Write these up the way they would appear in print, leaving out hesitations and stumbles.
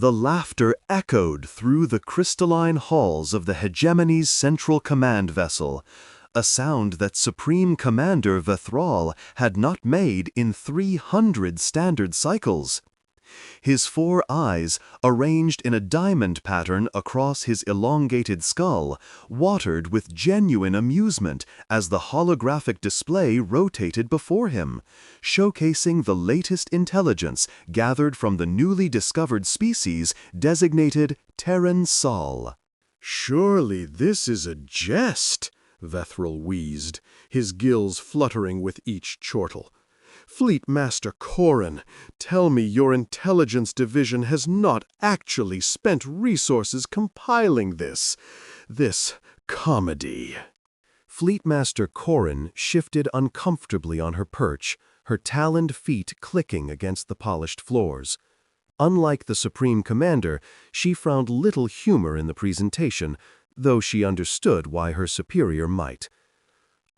The laughter echoed through the crystalline halls of the hegemony's central command vessel, a sound that Supreme Commander Vethral had not made in 300 standard cycles. His four eyes, arranged in a diamond pattern across his elongated skull, watered with genuine amusement as the holographic display rotated before him, showcasing the latest intelligence gathered from the newly discovered species designated Terran Sol. "Surely this is a jest," Vethral wheezed, his gills fluttering with each chortle. "Fleet Master Corin, tell me your intelligence division has not actually spent resources compiling this comedy." Fleet Master Corin shifted uncomfortably on her perch, her taloned feet clicking against the polished floors. Unlike the Supreme Commander, she found little humor in the presentation, though she understood why her superior might.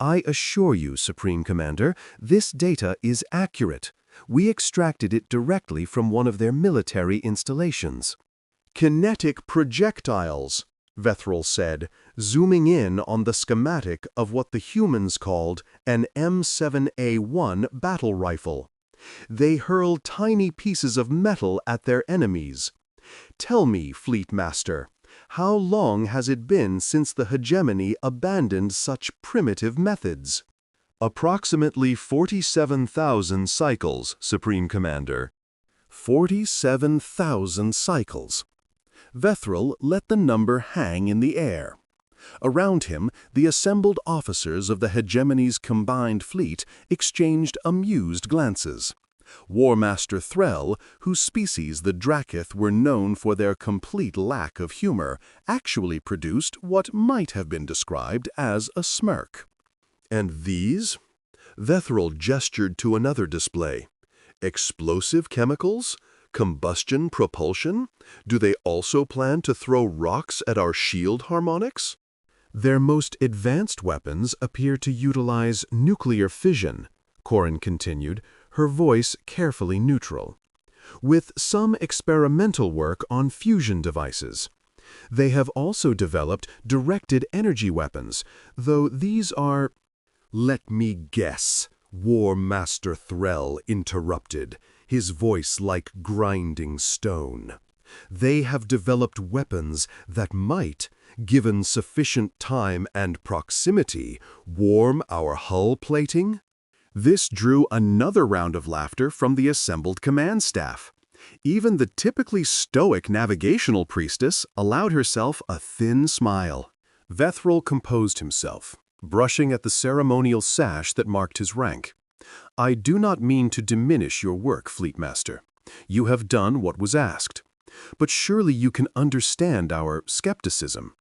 "I assure you, Supreme Commander, this data is accurate. We extracted it directly from one of their military installations." "Kinetic projectiles," Vethral said, zooming in on the schematic of what the humans called an M7A1 battle rifle. "They hurl tiny pieces of metal at their enemies. Tell me, Fleet Master, how long has it been since the hegemony abandoned such primitive methods?" "Approximately 47,000 cycles, Supreme Commander." 47,000 cycles. Vethral let the number hang in the air. Around him, the assembled officers of the hegemony's combined fleet exchanged amused glances. War Master Threll, whose species the Drakith were known for their complete lack of humor, actually produced what might have been described as a smirk. "And these?" Vethral gestured to another display. "Explosive chemicals? Combustion propulsion? Do they also plan to throw rocks at our shield harmonics?" "Their most advanced weapons appear to utilize nuclear fission," Corin continued, her voice carefully neutral, "with some experimental work on fusion devices. They have also developed directed energy weapons, though these are—" "Let me guess," War Master Threll interrupted, his voice like grinding stone. "They have developed weapons that might, given sufficient time and proximity, warm our hull plating?" This drew another round of laughter from the assembled command staff. Even the typically stoic navigational priestess allowed herself a thin smile. Vethral composed himself, brushing at the ceremonial sash that marked his rank. "I do not mean to diminish your work, Fleet Master. You have done what was asked. But surely you can understand our skepticism.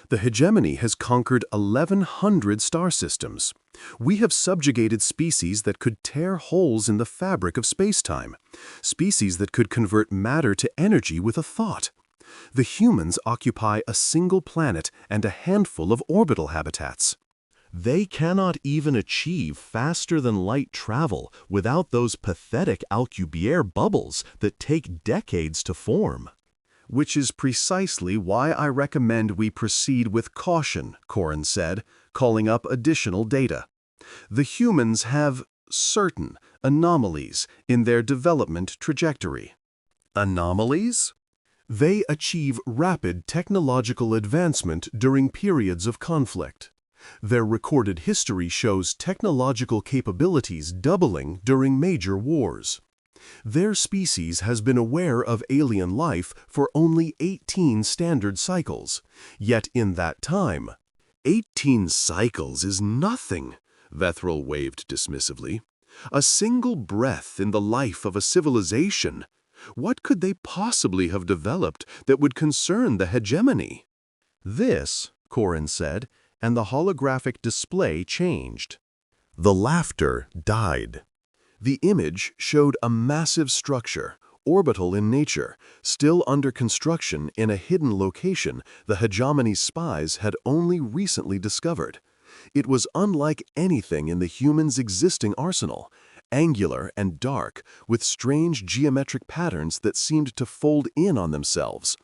The hegemony has conquered 1,100 star systems. We have subjugated species that could tear holes in the fabric of space-time, species that could convert matter to energy with a thought. The humans occupy a single planet and a handful of orbital habitats. They cannot even achieve faster-than-light travel without those pathetic Alcubierre bubbles that take decades to form." "Which is precisely why I recommend we proceed with caution," Corin said, calling up additional data. "The humans have certain anomalies in their development trajectory." "Anomalies?" "They achieve rapid technological advancement during periods of conflict. Their recorded history shows technological capabilities doubling during major wars. Their species has been aware of alien life for only 18 standard cycles, yet in that time—" "18 cycles is nothing," Vethral waved dismissively. "A single breath in the life of a civilization. What could they possibly have developed that would concern the hegemony?" "This," Corin said, and the holographic display changed. The laughter died. The image showed a massive structure, orbital in nature, still under construction in a hidden location the hegemony's spies had only recently discovered. It was unlike anything in the humans' existing arsenal, angular and dark, with strange geometric patterns that seemed to fold in on themselves.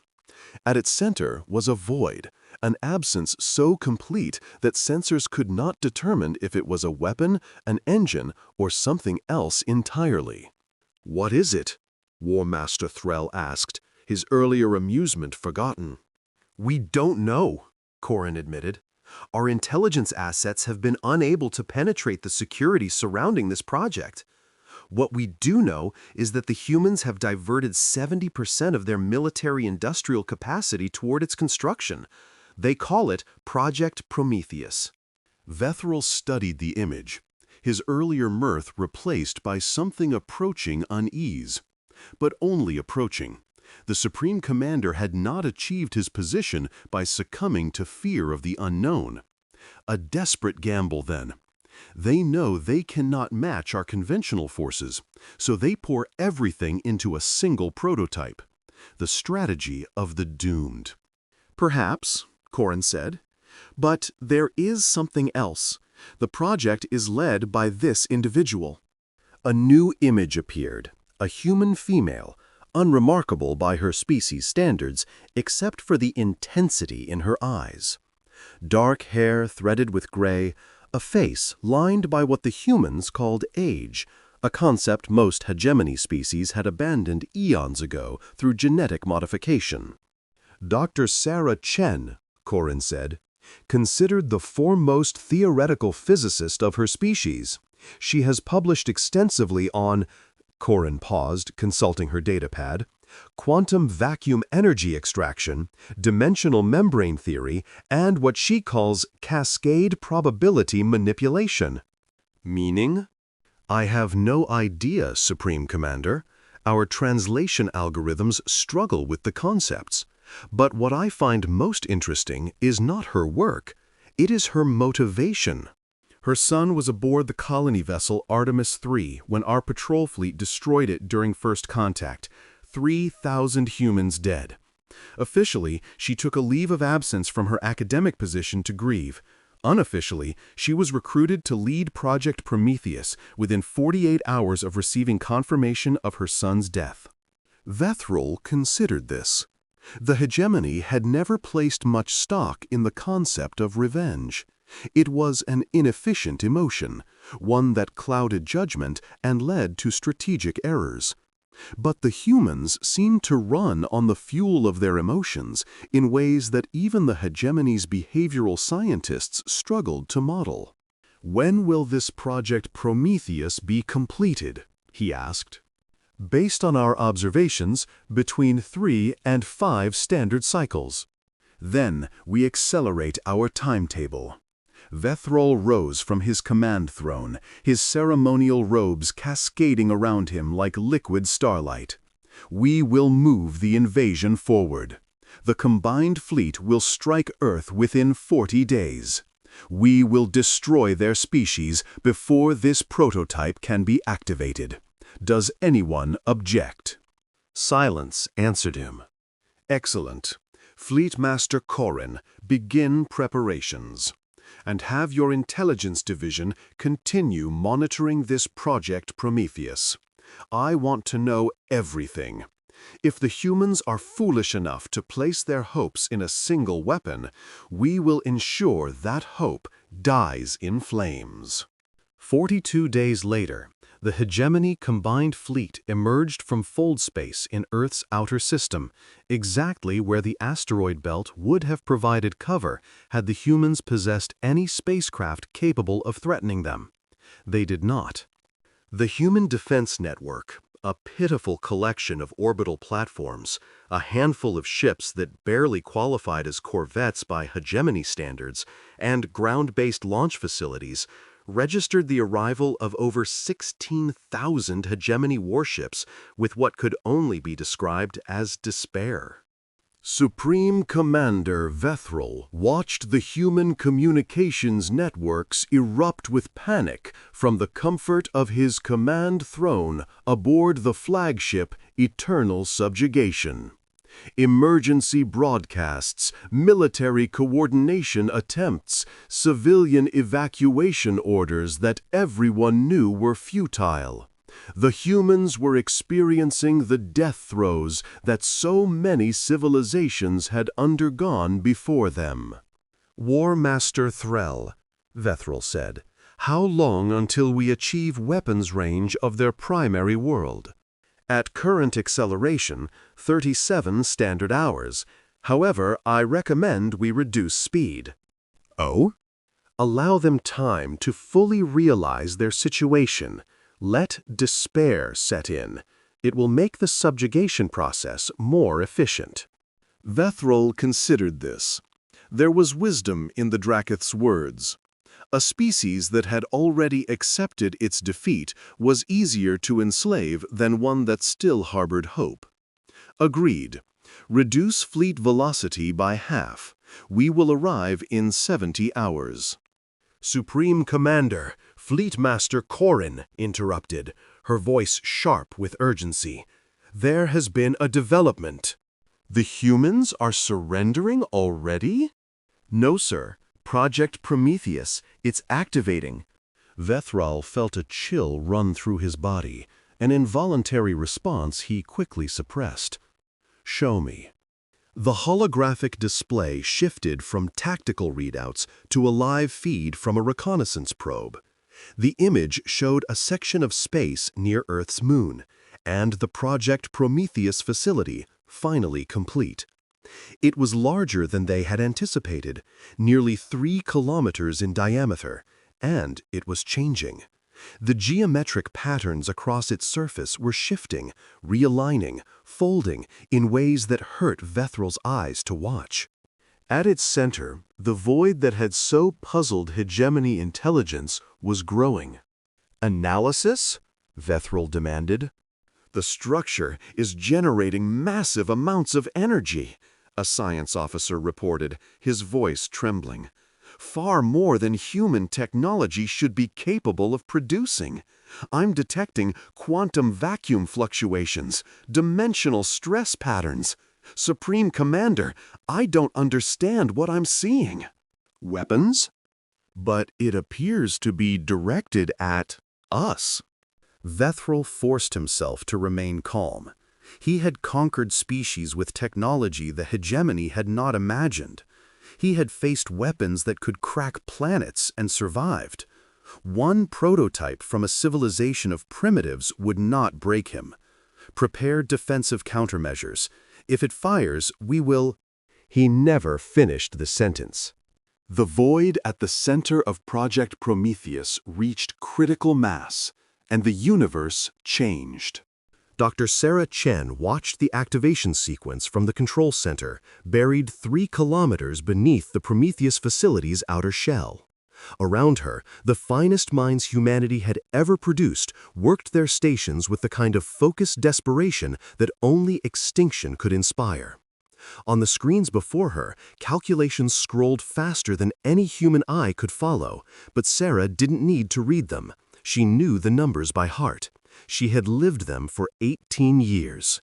At its center was a void, an absence so complete that sensors could not determine if it was a weapon, an engine, or something else entirely. "What is it?" War Master Threll asked, his earlier amusement forgotten. "We don't know," Corin admitted. "Our intelligence assets have been unable to penetrate the security surrounding this project. What we do know is that the humans have diverted 70% of their military-industrial capacity toward its construction. They call it Project Prometheus." Vethril studied the image, his earlier mirth replaced by something approaching unease. But only approaching. The Supreme Commander had not achieved his position by succumbing to fear of the unknown. A desperate gamble, then. They know they cannot match our conventional forces, so they pour everything into a single prototype. The strategy of the doomed. "Perhaps," Corin said. "But there is something else. The project is led by this individual." A new image appeared, a human female, unremarkable by her species standards, except for the intensity in her eyes. Dark hair threaded with gray, a face lined by what the humans called age, a concept most hegemony species had abandoned eons ago through genetic modification. "Dr. Sarah Chen," Corin said, "considered the foremost theoretical physicist of her species. She has published extensively on," Corin paused, consulting her datapad, "quantum vacuum energy extraction, dimensional membrane theory, and what she calls cascade probability manipulation." "Meaning?" "I have no idea, Supreme Commander. Our translation algorithms struggle with the concepts. But what I find most interesting is not her work. It is her motivation." Her son was aboard the colony vessel Artemis III when our patrol fleet destroyed it during first contact. 3,000 humans dead. Officially, she took a leave of absence from her academic position to grieve. Unofficially, she was recruited to lead Project Prometheus within 48 hours of receiving confirmation of her son's death. Vethril considered this. The hegemony had never placed much stock in the concept of revenge. It was an inefficient emotion, one that clouded judgment and led to strategic errors. But the humans seemed to run on the fuel of their emotions in ways that even the hegemony's behavioral scientists struggled to model. "When will this Project Prometheus be completed?" he asked. "Based on our observations, between 3 and 5 standard cycles. Then we accelerate our timetable." Vethril rose from his command throne, his ceremonial robes cascading around him like liquid starlight. "We will move the invasion forward. The combined fleet will strike Earth within 40 days. We will destroy their species before this prototype can be activated. Does anyone object?" Silence answered him. "Excellent. Fleet Master Corin, begin preparations. And have your intelligence division continue monitoring this Project Prometheus. I want to know everything. If the humans are foolish enough to place their hopes in a single weapon, we will ensure that hope dies in flames." 42 days later, the Hegemony Combined Fleet emerged from fold space in Earth's outer system, exactly where the asteroid belt would have provided cover had the humans possessed any spacecraft capable of threatening them. They did not. The Human Defense Network, a pitiful collection of orbital platforms, a handful of ships that barely qualified as corvettes by hegemony standards, and ground-based launch facilities, registered the arrival of over 16,000 hegemony warships with what could only be described as despair. Supreme Commander Vethril watched the human communications networks erupt with panic from the comfort of his command throne aboard the flagship Eternal Subjugation. Emergency broadcasts, military coordination attempts, civilian evacuation orders that everyone knew were futile. The humans were experiencing the death throes that so many civilizations had undergone before them. War Master Threll, Vethril said, how long until we achieve weapons range of their primary world? At current acceleration, 37 standard hours. However, I recommend we reduce speed. Oh? Allow them time to fully realize their situation. Let despair set in. It will make the subjugation process more efficient. Vethril considered this. There was wisdom in the Drakketh's words. A species that had already accepted its defeat was easier to enslave than one that still harbored hope. Agreed. Reduce fleet velocity by half. We will arrive in 70 hours. Supreme Commander, Fleet Master Corrin interrupted, her voice sharp with urgency. There has been a development. The humans are surrendering already? No, sir. Project Prometheus, it's activating. Vethril felt a chill run through his body, an involuntary response he quickly suppressed. Show me. The holographic display shifted from tactical readouts to a live feed from a reconnaissance probe. The image showed a section of space near Earth's moon, and the Project Prometheus facility, finally complete. It was larger than they had anticipated, nearly 3 kilometers in diameter, and it was changing. The geometric patterns across its surface were shifting, realigning, folding in ways that hurt Vethril's eyes to watch. At its center, the void that had so puzzled hegemony intelligence was growing. Analysis? Vethril demanded. The structure is generating massive amounts of energy, a science officer reported, his voice trembling. Far more than human technology should be capable of producing. I'm detecting quantum vacuum fluctuations, dimensional stress patterns. Supreme Commander, I don't understand what I'm seeing. Weapons? But it appears to be directed at us. Vethril forced himself to remain calm. He had conquered species with technology the hegemony had not imagined. He had faced weapons that could crack planets and survived. One prototype from a civilization of primitives would not break him. Prepare defensive countermeasures. If it fires, we will... He never finished the sentence. The void at the center of Project Prometheus reached critical mass, and the universe changed. Dr. Sarah Chen watched the activation sequence from the control center, buried 3 kilometers beneath the Prometheus facility's outer shell. Around her, the finest minds humanity had ever produced worked their stations with the kind of focused desperation that only extinction could inspire. On the screens before her, calculations scrolled faster than any human eye could follow, but Sarah didn't need to read them. She knew the numbers by heart. She had lived them for 18 years.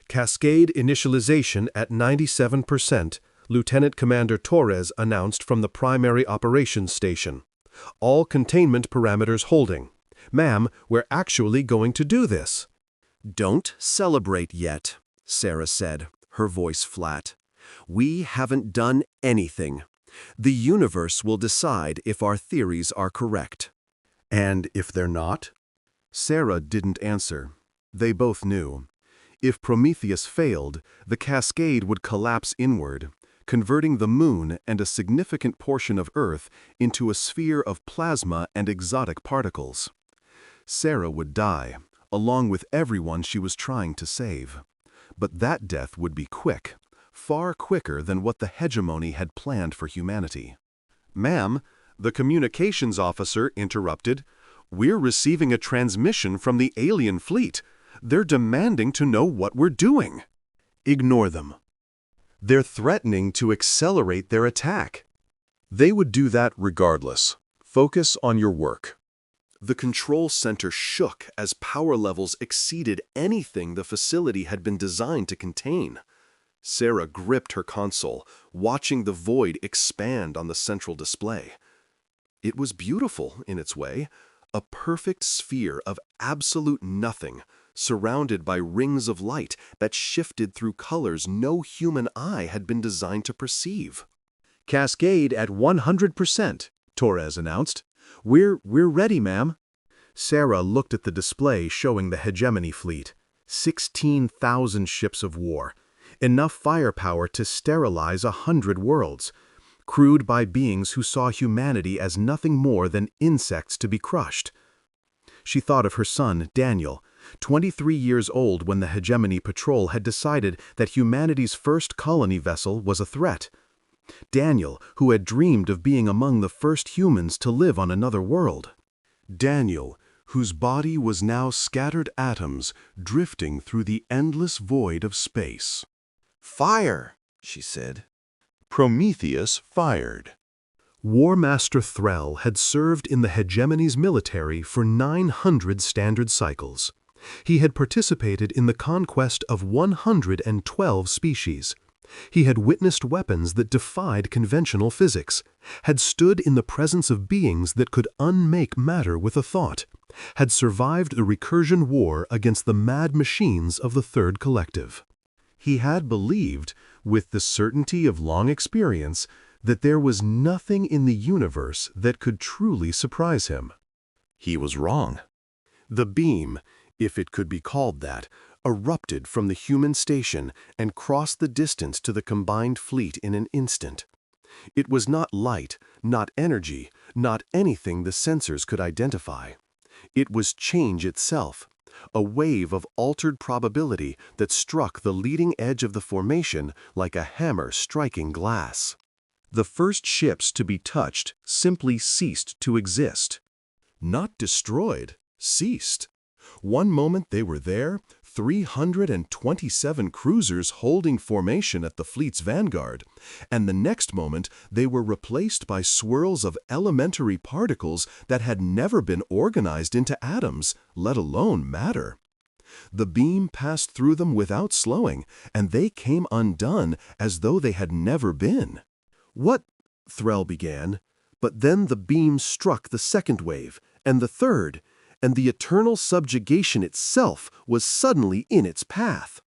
Cascade initialization at 97%, Lieutenant Commander Torres announced from the primary operations station. All containment parameters holding. Ma'am, we're actually going to do this. Don't celebrate yet, Sarah said, her voice flat. We haven't done anything. The universe will decide if our theories are correct. And if they're not? Sarah didn't answer. They both knew. If Prometheus failed, the cascade would collapse inward, converting the moon and a significant portion of Earth into a sphere of plasma and exotic particles. Sarah would die, along with everyone she was trying to save. But that death would be quick, far quicker than what the hegemony had planned for humanity. Ma'am, the communications officer interrupted. We're receiving a transmission from the alien fleet. They're demanding to know what we're doing. Ignore them. They're threatening to accelerate their attack. They would do that regardless. Focus on your work. The control center shook as power levels exceeded anything the facility had been designed to contain. Sarah gripped her console, watching the void expand on the central display. It was beautiful in its way, a perfect sphere of absolute nothing, surrounded by rings of light that shifted through colors no human eye had been designed to perceive. "Cascade at 100%, Torres announced. We're ready, ma'am." Sarah looked at the display showing the hegemony fleet. 16,000 ships of war. Enough firepower to sterilize 100 worlds. Crewed by beings who saw humanity as nothing more than insects to be crushed. She thought of her son, Daniel, 23 years old when the Hegemony Patrol had decided that humanity's first colony vessel was a threat. Daniel, who had dreamed of being among the first humans to live on another world. Daniel, whose body was now scattered atoms drifting through the endless void of space. "Fire!" she said. Prometheus fired. War Master Threll had served in the Hegemony's military for 900 standard cycles. He had participated in the conquest of 112 species. He had witnessed weapons that defied conventional physics, had stood in the presence of beings that could unmake matter with a thought, had survived the recursion war against the mad machines of the Third Collective. He had believed, with the certainty of long experience, that there was nothing in the universe that could truly surprise him. He was wrong. The beam, if it could be called that, erupted from the human station and crossed the distance to the combined fleet in an instant. It was not light, not energy, not anything the sensors could identify. It was change itself, a wave of altered probability that struck the leading edge of the formation like a hammer striking glass. The first ships to be touched simply ceased to exist. Not destroyed, ceased. One moment they were there, 327 cruisers holding formation at the fleet's vanguard, and the next moment they were replaced by swirls of elementary particles that had never been organized into atoms, let alone matter. The beam passed through them without slowing, and they came undone as though they had never been. "What?" Threll began, but then the beam struck the second wave, and the third, and the eternal subjugation itself was suddenly in its path.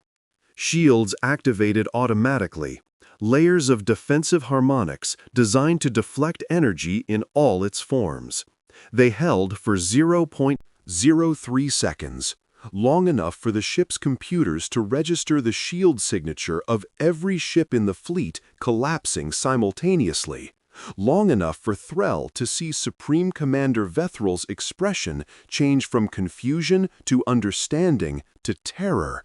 Shields activated automatically, layers of defensive harmonics designed to deflect energy in all its forms. They held for 0.03 seconds, long enough for the ship's computers to register the shield signature of every ship in the fleet collapsing simultaneously. Long enough for Threll to see Supreme Commander Vethral's expression change from confusion to understanding to terror.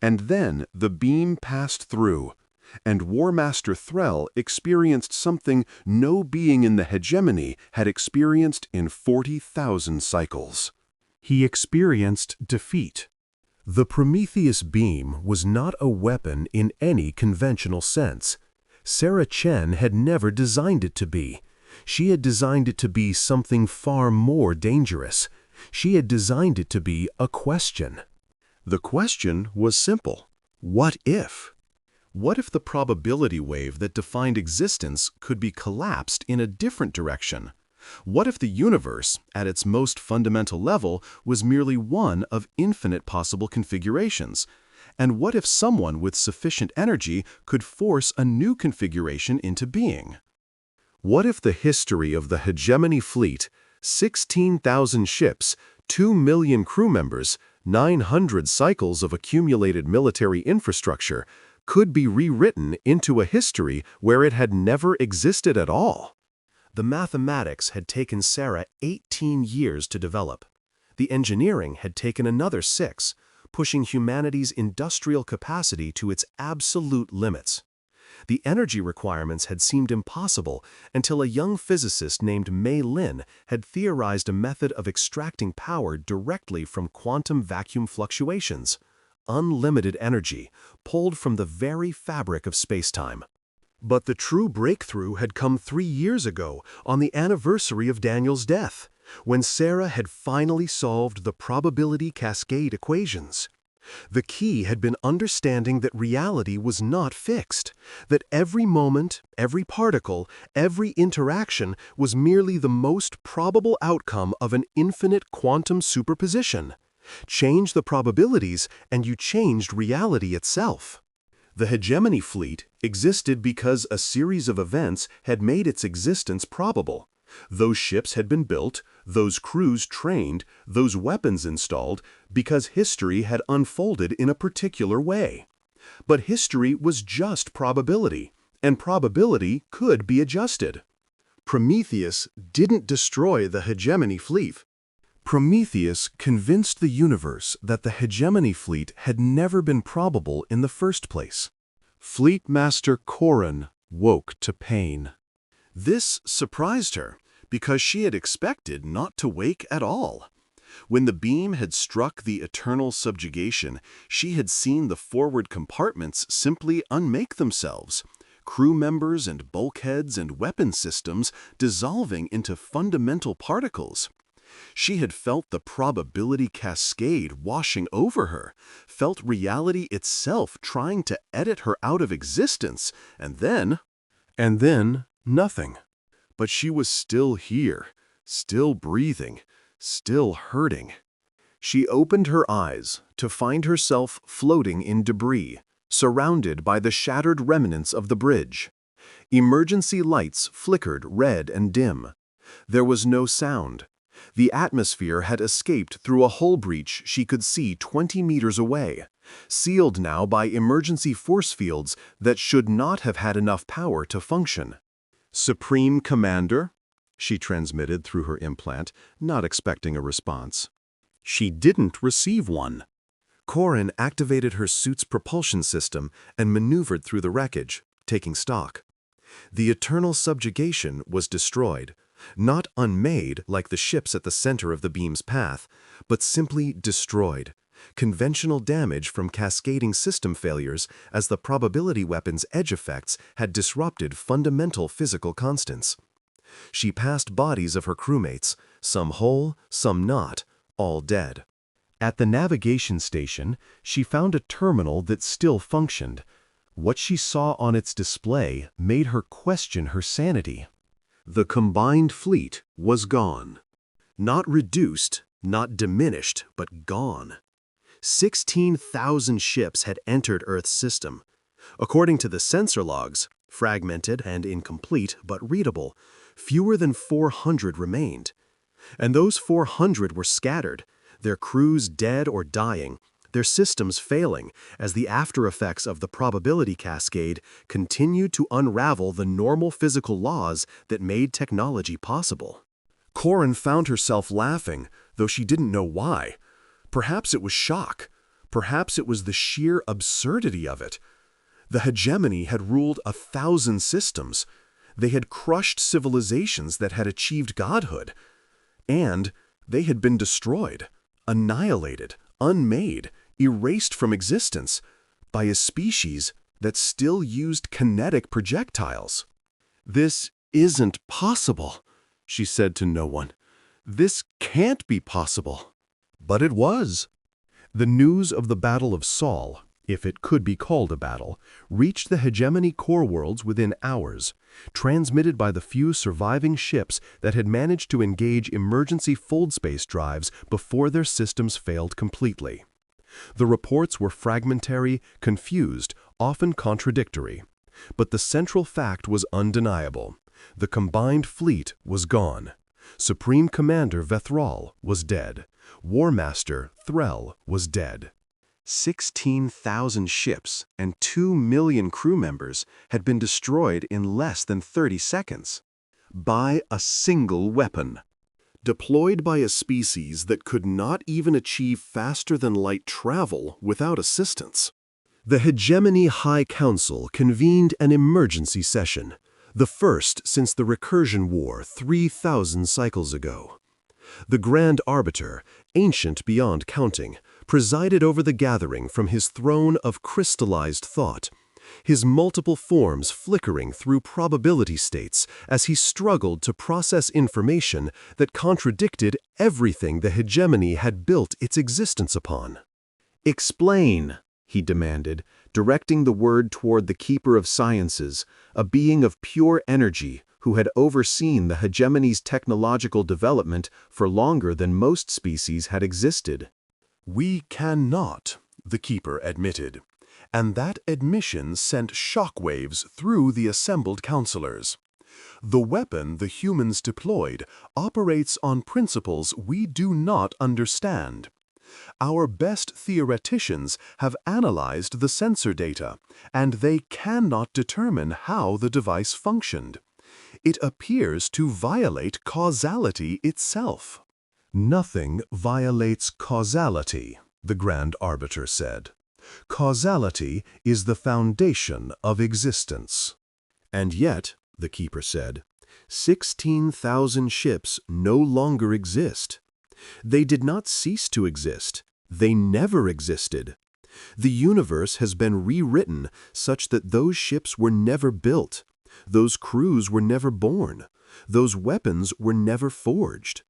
And then the beam passed through, and War Master Threll experienced something no being in the hegemony had experienced in 40,000 cycles. He experienced defeat. The Prometheus beam was not a weapon in any conventional sense. Sarah Chen had never designed it to be. She had designed it to be something far more dangerous. She had designed it to be a question. The question was simple. What if? What if the probability wave that defined existence could be collapsed in a different direction? What if the universe, at its most fundamental level, was merely one of infinite possible configurations? And what if someone with sufficient energy could force a new configuration into being? What if the history of the Hegemony fleet, 16,000 ships, 2 million crew members, 900 cycles of accumulated military infrastructure, could be rewritten into a history where it had never existed at all? The mathematics had taken Sarah 18 years to develop. The engineering had taken another 6, pushing humanity's industrial capacity to its absolute limits. The energy requirements had seemed impossible until a young physicist named Mei Lin had theorized a method of extracting power directly from quantum vacuum fluctuations, unlimited energy, pulled from the very fabric of spacetime. But the true breakthrough had come 3 years ago, on the anniversary of Daniel's death, when Sarah had finally solved the probability cascade equations. The key had been understanding that reality was not fixed, that every moment, every particle, every interaction was merely the most probable outcome of an infinite quantum superposition. Change the probabilities and you changed reality itself. The hegemony fleet existed because a series of events had made its existence probable. Those ships had been built, those crews trained, those weapons installed, because history had unfolded in a particular way. But history was just probability, and probability could be adjusted. Prometheus didn't destroy the hegemony fleet. Prometheus convinced the universe that the hegemony fleet had never been probable in the first place. Fleet Master Corin woke to pain. This surprised her, because she had expected not to wake at all. When the beam had struck the eternal subjugation, she had seen the forward compartments simply unmake themselves, crew members and bulkheads and weapon systems dissolving into fundamental particles. She had felt the probability cascade washing over her, felt reality itself trying to edit her out of existence, and then nothing. But she was still here, still breathing, still hurting. She opened her eyes to find herself floating in debris, surrounded by the shattered remnants of the bridge. Emergency lights flickered red and dim. There was no sound. The atmosphere had escaped through a hull breach she could see 20 meters away, sealed now by emergency force fields that should not have had enough power to function. "Supreme Commander?" she transmitted through her implant, not expecting a response. She didn't receive one. Corin activated her suit's propulsion system and maneuvered through the wreckage, taking stock. The eternal subjugation was destroyed, not unmade like the ships at the center of the beam's path, but simply destroyed. Conventional damage from cascading system failures as the probability weapon's edge effects had disrupted fundamental physical constants. She passed bodies of her crewmates, some whole, some not, all dead. At the navigation station, she found a terminal that still functioned. What she saw on its display made her question her sanity. The combined fleet was gone. Not reduced, not diminished, but gone. 16,000 ships had entered Earth's system. According to the sensor logs, fragmented and incomplete but readable, fewer than 400 remained. And those 400 were scattered, their crews dead or dying, their systems failing as the after-effects of the probability cascade continued to unravel the normal physical laws that made technology possible. Corin found herself laughing, though she didn't know why. Perhaps it was shock. Perhaps it was the sheer absurdity of it. The hegemony had ruled 1,000 systems. They had crushed civilizations that had achieved godhood. And they had been destroyed, annihilated, unmade, erased from existence by a species that still used kinetic projectiles. "This isn't possible," she said to no one. "This can't be possible." But it was. The news of the Battle of Sol, if it could be called a battle, reached the hegemony core worlds within hours, transmitted by the few surviving ships that had managed to engage emergency fold space drives before their systems failed completely. The reports were fragmentary, confused, often contradictory. But the central fact was undeniable. The combined fleet was gone. Supreme Commander Vethral was dead. War Master Threll was dead. 16,000 ships and 2 million crew members had been destroyed in less than 30 seconds. By a single weapon. Deployed by a species that could not even achieve faster-than-light travel without assistance. The Hegemony High Council convened an emergency session, the first since the Recursion War 3,000 cycles ago. The Grand Arbiter, ancient beyond counting, presided over the gathering from his throne of crystallized thought, his multiple forms flickering through probability states as he struggled to process information that contradicted everything the hegemony had built its existence upon. "Explain," he demanded, directing the word toward the Keeper of Sciences, a being of pure energy who had overseen the hegemony's technological development for longer than most species had existed. "We cannot," the Keeper admitted, and that admission sent shockwaves through the assembled counselors. "The weapon the humans deployed operates on principles we do not understand. Our best theoreticians have analyzed the sensor data, and they cannot determine how the device functioned. It appears to violate causality itself." "Nothing violates causality," the Grand Arbiter said. "Causality is the foundation of existence." "And yet," the Keeper said, 16,000 ships no longer exist. They did not cease to exist. They never existed. The universe has been rewritten such that those ships were never built. Those crews were never born. Those weapons were never forged.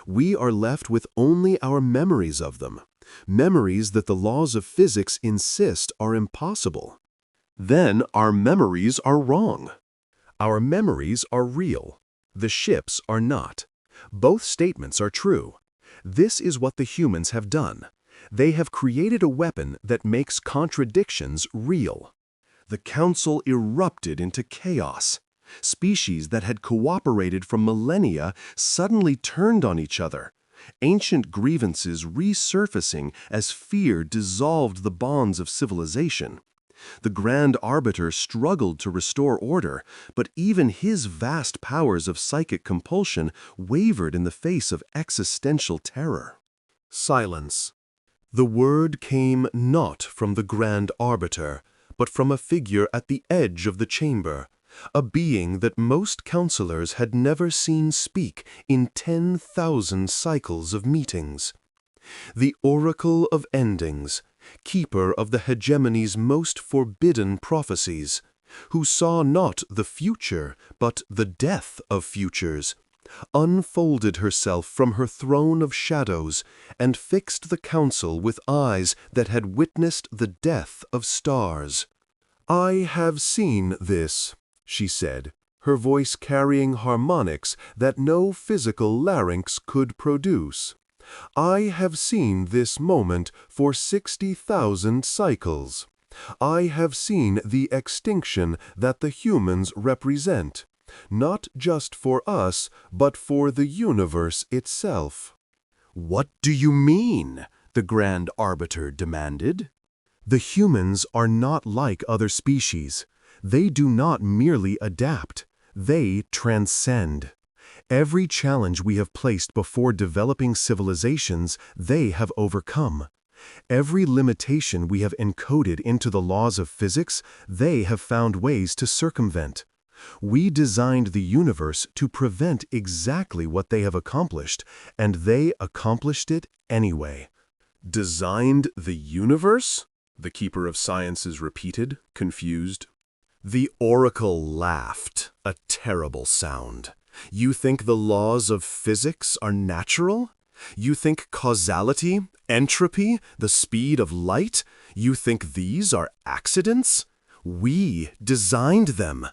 We are left with only our memories of them, memories that the laws of physics insist are impossible." "Then our memories are wrong." "Our memories are real. The ships are not. Both statements are true. This is what the humans have done. They have created a weapon that makes contradictions real." The council erupted into chaos. Species that had cooperated for millennia suddenly turned on each other, ancient grievances resurfacing as fear dissolved the bonds of civilization. The Grand Arbiter struggled to restore order, but even his vast powers of psychic compulsion wavered in the face of existential terror. Silence. The word came not from the Grand Arbiter, but from a figure at the edge of the chamber, a being that most counselors had never seen speak in 10,000 cycles of meetings. The Oracle of Endings, keeper of the hegemony's most forbidden prophecies, who saw not the future, but the death of futures, unfolded herself from her throne of shadows and fixed the council with eyes that had witnessed the death of stars. "I have seen this," she said, her voice carrying harmonics that no physical larynx could produce. "I have seen this moment for 60,000 cycles. I have seen the extinction that the humans represent, not just for us, but for the universe itself." "What do you mean?" the Grand Arbiter demanded. "The humans are not like other species. They do not merely adapt. They transcend. Every challenge we have placed before developing civilizations, they have overcome. Every limitation we have encoded into the laws of physics, they have found ways to circumvent. We designed the universe to prevent exactly what they have accomplished, and they accomplished it anyway." "Designed the universe?" the Keeper of Sciences repeated, confused. The Oracle laughed, a terrible sound. "You think the laws of physics are natural? You think causality, entropy, the speed of light, you think these are accidents? We designed them.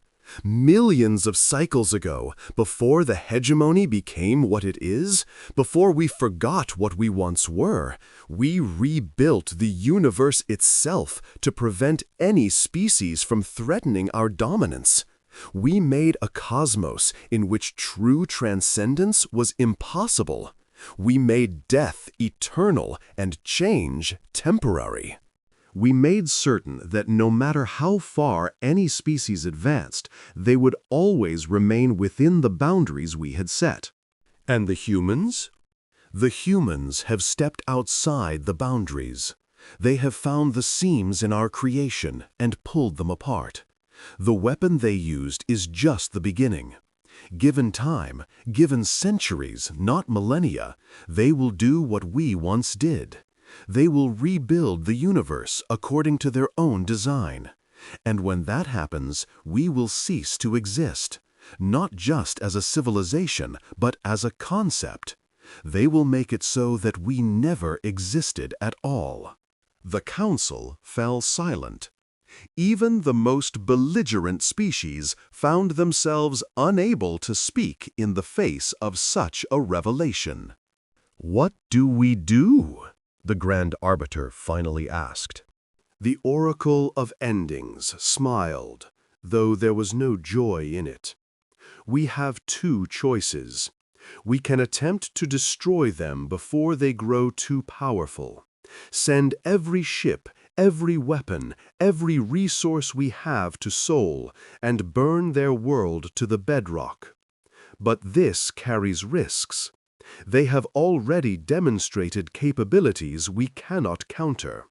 Millions of cycles ago, before the hegemony became what it is, before we forgot what we once were, we rebuilt the universe itself to prevent any species from threatening our dominance. We made a cosmos in which true transcendence was impossible. We made death eternal and change temporary. We made certain that no matter how far any species advanced, they would always remain within the boundaries we had set." "And the humans?" "The humans have stepped outside the boundaries. They have found the seams in our creation and pulled them apart. The weapon they used is just the beginning. Given time, given centuries, not millennia, they will do what we once did. They will rebuild the universe according to their own design. And when that happens, we will cease to exist, not just as a civilization, but as a concept. They will make it so that we never existed at all." The council fell silent. Even the most belligerent species found themselves unable to speak in the face of such a revelation. "What do we do?" the Grand Arbiter finally asked. The Oracle of Endings smiled, though there was no joy in it. "We have two choices. We can attempt to destroy them before they grow too powerful. Send every ship, every weapon, every resource we have to Sol, and burn their world to the bedrock. But this carries risks. They have already demonstrated capabilities we cannot counter.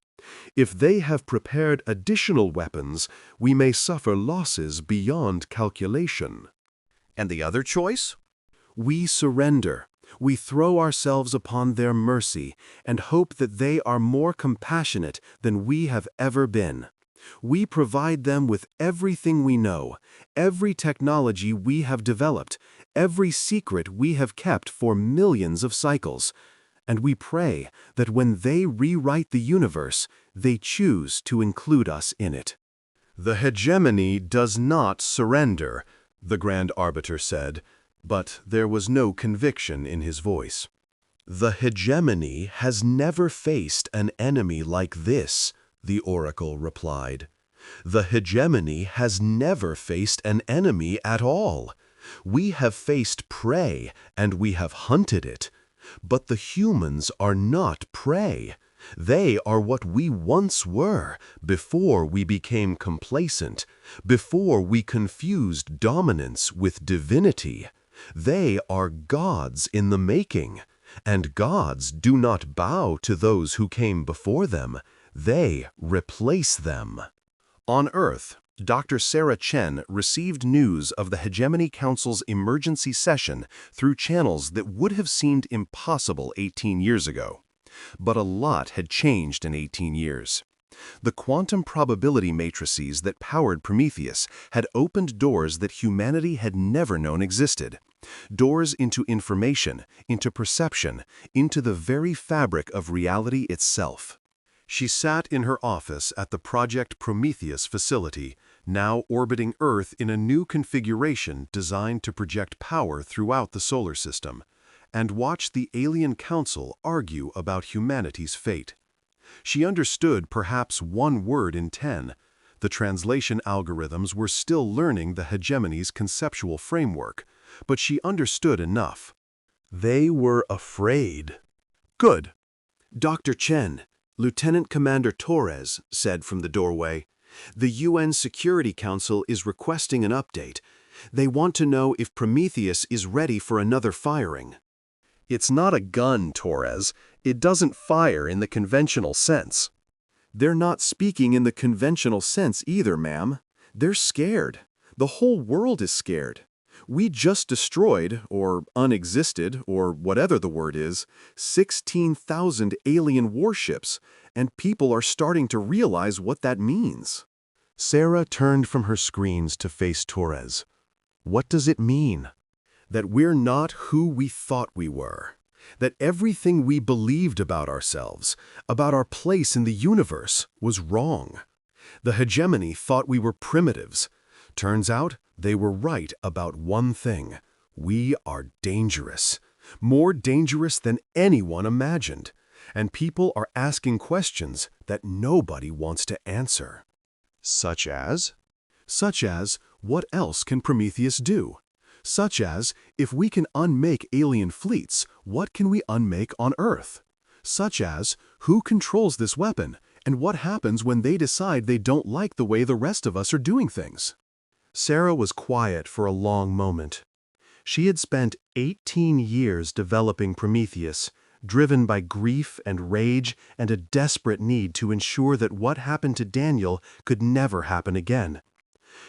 If they have prepared additional weapons, we may suffer losses beyond calculation." And the other choice? "We surrender. We throw ourselves upon their mercy and hope that they are more compassionate than we have ever been. We provide them with everything we know, every technology we have developed, every secret we have kept for millions of cycles, and we pray that when they rewrite the universe, they choose to include us in it." "The hegemony does not surrender," the Grand Arbiter said, but there was no conviction in his voice. "The hegemony has never faced an enemy like this," the Oracle replied. "The hegemony has never faced an enemy at all. We have faced prey, and we have hunted it. But the humans are not prey. They are what we once were, before we became complacent, before we confused dominance with divinity. They are gods in the making, and gods do not bow to those who came before them. They replace them." On Earth, Dr. Sarah Chen received news of the Hegemony Council's emergency session through channels that would have seemed impossible 18 years ago. But a lot had changed in 18 years. The quantum probability matrices that powered Prometheus had opened doors that humanity had never known existed. Doors into information, into perception, into the very fabric of reality itself. She sat in her office at the Project Prometheus facility, now orbiting Earth in a new configuration designed to project power throughout the solar system, and watched the alien council argue about humanity's fate. She understood perhaps one word in 10. The translation algorithms were still learning the hegemony's conceptual framework, but she understood enough. They were afraid. "Good." "Dr. Chen," Lieutenant Commander Torres said from the doorway, "the UN Security Council is requesting an update. They want to know if Prometheus is ready for another firing." "It's not a gun, Torres. It doesn't fire in the conventional sense." "They're not speaking in the conventional sense either, ma'am. They're scared. The whole world is scared. We just destroyed, or unexisted, or whatever the word is, 16,000 alien warships, and people are starting to realize what that means." Sarah turned from her screens to face Torres. "What does it mean?" "That we're not who we thought we were. That everything we believed about ourselves, about our place in the universe, was wrong. The hegemony thought we were primitives. Turns out they were right about one thing. We are dangerous. More dangerous than anyone imagined. And people are asking questions that nobody wants to answer." "Such as?" "Such as, what else can Prometheus do? Such as, if we can unmake alien fleets, what can we unmake on Earth? Such as, who controls this weapon, and what happens when they decide they don't like the way the rest of us are doing things?" Sarah was quiet for a long moment. She had spent 18 years developing Prometheus, driven by grief and rage and a desperate need to ensure that what happened to Daniel could never happen again.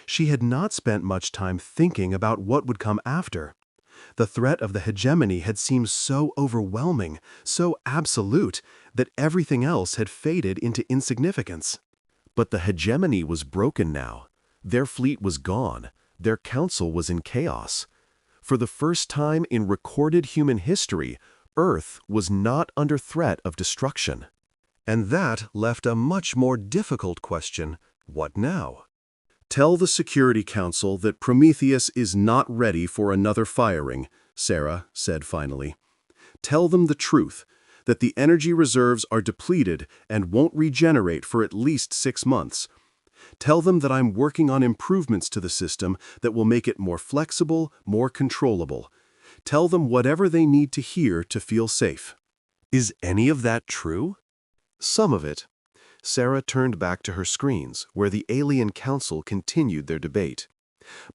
She had not spent much time thinking about what would come after. The threat of the hegemony had seemed so overwhelming, so absolute, that everything else had faded into insignificance. But the hegemony was broken now. Their fleet was gone. Their council was in chaos. For the first time in recorded human history, Earth was not under threat of destruction. And that left a much more difficult question: what now? "Tell the Security Council that Prometheus is not ready for another firing," Sarah said finally. "Tell them the truth, that the energy reserves are depleted and won't regenerate for at least 6 months. Tell them that I'm working on improvements to the system that will make it more flexible, more controllable. Tell them whatever they need to hear to feel safe." Is any of that true? Some of it. Sarah turned back to her screens, where the alien council continued their debate.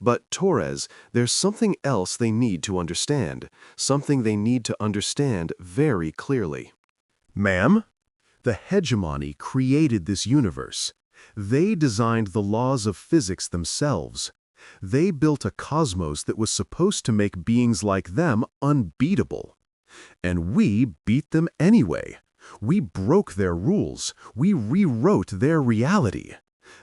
But Torres, there's something else they need to understand, something they need to understand very clearly. "Ma'am? The hegemony created this universe. They designed the laws of physics themselves. They built a cosmos that was supposed to make beings like them unbeatable. And we beat them anyway. We broke their rules. We rewrote their reality.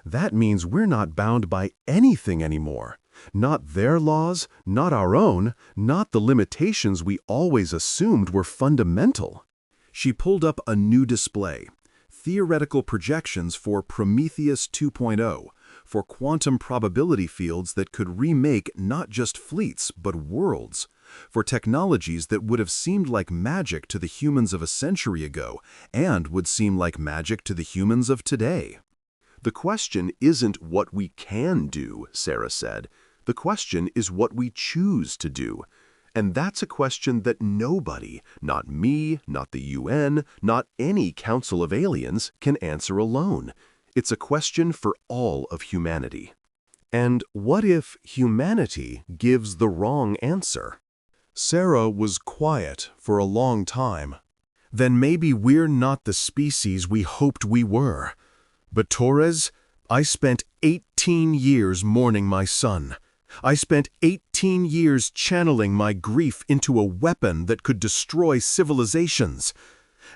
That means we're not bound by anything anymore. Not their laws, not our own, not the limitations we always assumed were fundamental." She pulled up a new display. Theoretical projections for Prometheus 2.0, for quantum probability fields that could remake not just fleets but worlds, for technologies that would have seemed like magic to the humans of a century ago and would seem like magic to the humans of today. "The question isn't what we can do," Sarah said. "The question is what we choose to do. And that's a question that nobody, not me, not the UN, not any council of aliens, can answer alone. It's a question for all of humanity." And what if humanity gives the wrong answer? Sarah was quiet for a long time. "Then maybe we're not the species we hoped we were. But Torres, I spent 18 years mourning my son. I spent 18 years channeling my grief into a weapon that could destroy civilizations.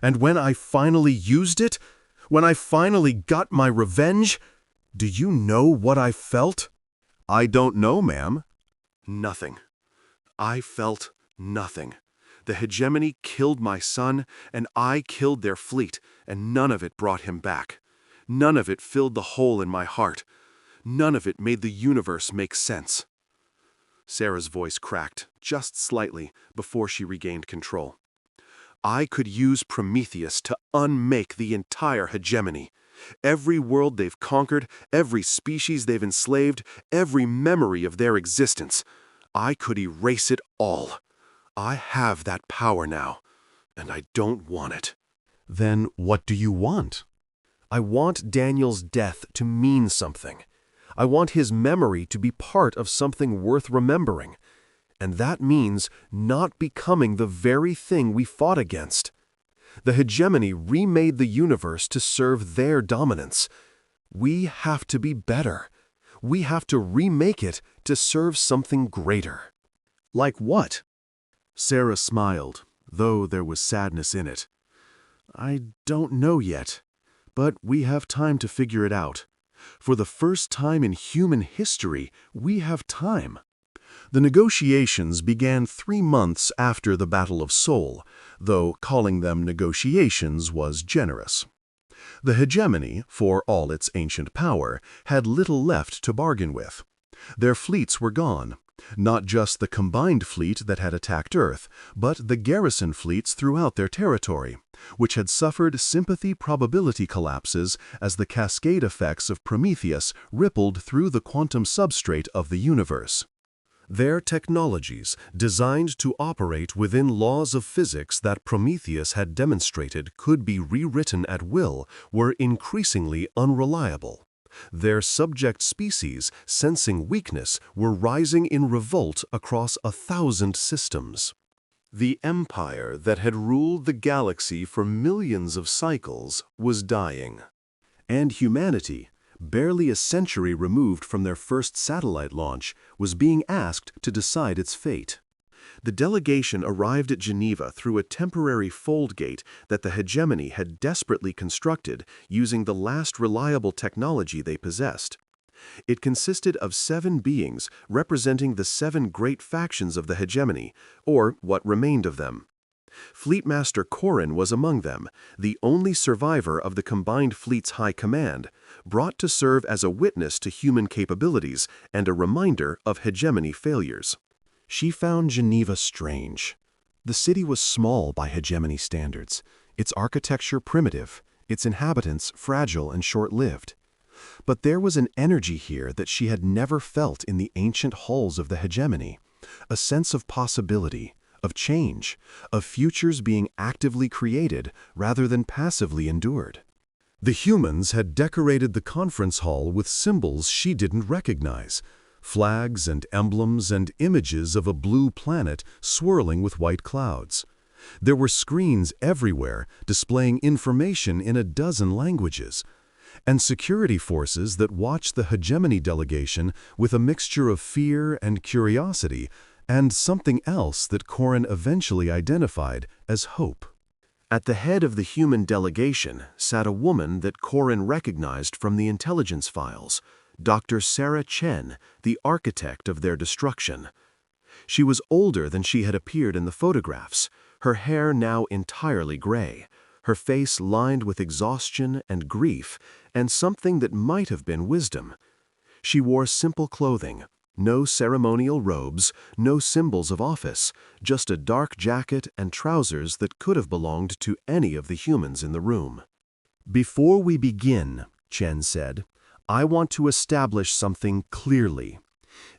And when I finally used it, when I finally got my revenge, do you know what I felt?" "I don't know, ma'am." "Nothing. I felt nothing. The hegemony killed my son, and I killed their fleet, and none of it brought him back. None of it filled the hole in my heart. None of it made the universe make sense." Sarah's voice cracked, just slightly, before she regained control. "I could use Prometheus to unmake the entire hegemony. Every world they've conquered, every species they've enslaved, every memory of their existence. I could erase it all. I have that power now, and I don't want it." "Then what do you want?" "I want Daniel's death to mean something. I want his memory to be part of something worth remembering. And that means not becoming the very thing we fought against. The hegemony remade the universe to serve their dominance. We have to be better. We have to remake it to serve something greater." "Like what?" Sarah smiled, though there was sadness in it. "I don't know yet, but we have time to figure it out. For the first time in human history, we have time." The negotiations began 3 months after the Battle of Seoul, though calling them negotiations was generous. The hegemony, for all its ancient power, had little left to bargain with. Their fleets were gone. Not just the combined fleet that had attacked Earth, but the garrison fleets throughout their territory, which had suffered sympathy probability collapses as the cascade effects of Prometheus rippled through the quantum substrate of the universe. Their technologies, designed to operate within laws of physics that Prometheus had demonstrated could be rewritten at will, were increasingly unreliable. Their subject species, sensing weakness, were rising in revolt across 1,000 systems. The empire that had ruled the galaxy for millions of cycles was dying. And humanity, barely a century removed from their first satellite launch, was being asked to decide its fate. The delegation arrived at Geneva through a temporary fold gate that the hegemony had desperately constructed using the last reliable technology they possessed. It consisted of 7 beings representing the 7 great factions of the hegemony, or what remained of them. Fleetmaster Corrin was among them, the only survivor of the combined fleet's high command, brought to serve as a witness to human capabilities and a reminder of hegemony failures. She found Geneva strange. The city was small by hegemony standards, its architecture primitive, its inhabitants fragile and short-lived. But there was an energy here that she had never felt in the ancient halls of the hegemony, a sense of possibility, of change, of futures being actively created rather than passively endured. The humans had decorated the conference hall with symbols she didn't recognize, flags and emblems and images of a blue planet swirling with white clouds. There were screens everywhere displaying information in a dozen languages, and security forces that watched the hegemony delegation with a mixture of fear and curiosity, and something else that Corrin eventually identified as hope. At the head of the human delegation sat a woman that Corrin recognized from the intelligence files, Dr. Sarah Chen, the architect of their destruction. She was older than she had appeared in the photographs, her hair now entirely gray, her face lined with exhaustion and grief, and something that might have been wisdom. She wore simple clothing, no ceremonial robes, no symbols of office, just a dark jacket and trousers that could have belonged to any of the humans in the room. "Before we begin," Chen said, "I want to establish something clearly.